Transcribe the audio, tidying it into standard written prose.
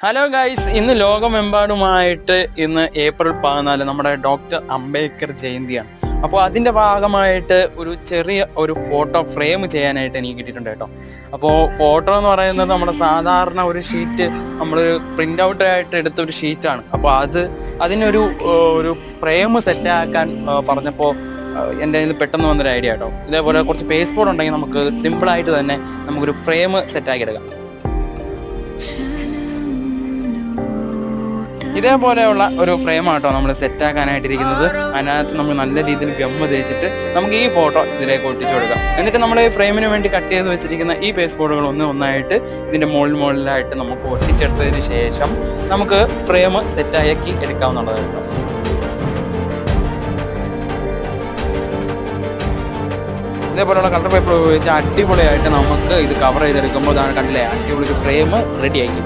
Hello guys, ഇന്ന് ലോകമെമ്പാടുമായിട്ട് ഇന്ന് April 14 നമ്മുടെ ഡോക്ടർ അംബേദ്കർ ജയന്തിയാണ്. അപ്പോൾ അതിൻ്റെ ഭാഗമായിട്ട് ഒരു ചെറിയ ഫോട്ടോ ഫ്രെയിം ചെയ്യാനായിട്ട് എനിക്ക് കിട്ടിയിട്ടുണ്ട് കേട്ടോ. അപ്പോൾ ഫോട്ടോ എന്ന് പറയുന്നത് നമ്മുടെ സാധാരണ ഒരു ഷീറ്റ് നമ്മൾ പ്രിൻ്റ് ഔട്ടായിട്ട് എടുത്ത ഒരു ഷീറ്റാണ്. അപ്പോൾ അതിനൊരു ഫ്രെയിം സെറ്റാക്കാൻ പറഞ്ഞപ്പോൾ എൻ്റെ കയ്യിൽ പെട്ടെന്ന് വന്നൊരു ഐഡിയ കേട്ടോ. ഇതേപോലെ കുറച്ച് പേസ്റ്റ് ബോർഡ് ഉണ്ടെങ്കിൽ നമുക്ക് സിമ്പിളായിട്ട് തന്നെ നമുക്കൊരു ഫ്രെയിം സെറ്റാക്കി എടുക്കാം. ഇതേപോലെയുള്ള ഒരു ഫ്രെയിം ആട്ടോ നമ്മൾ സെറ്റാക്കാനായിട്ടിരിക്കുന്നത്. അതിനകത്ത് നമ്മൾ നല്ല രീതിയിൽ ഗമ്മ തേച്ചിട്ട് നമുക്ക് ഈ ഫോട്ടോ ഇതിലേക്ക് ഒട്ടിച്ചു കൊടുക്കാം. എന്നിട്ട് നമ്മൾ ഈ ഫ്രെയിമിന് വേണ്ടി കട്ട് ചെയ്ത് വെച്ചിരിക്കുന്ന ഈ പേസ്റ്റ് ബോർഡുകൾ ഒന്നായിട്ട് ഇതിൻ്റെ മുകളിലായിട്ട് നമുക്ക് ഒട്ടിച്ചെടുത്തതിന് ശേഷം നമുക്ക് ഫ്രെയിം സെറ്റാക്കി എടുക്കാവുന്നതാണ് കേട്ടോ. ഇതേപോലെയുള്ള കളർ പേപ്പർ ഉപയോഗിച്ച് അടിപൊളിയായിട്ട് നമുക്ക് ഇത് കവർ ചെയ്തെടുക്കുമ്പോൾ അതാണ് കണ്ടില്ലേ, അടിപൊളി ഫ്രെയിം റെഡിയാക്കി.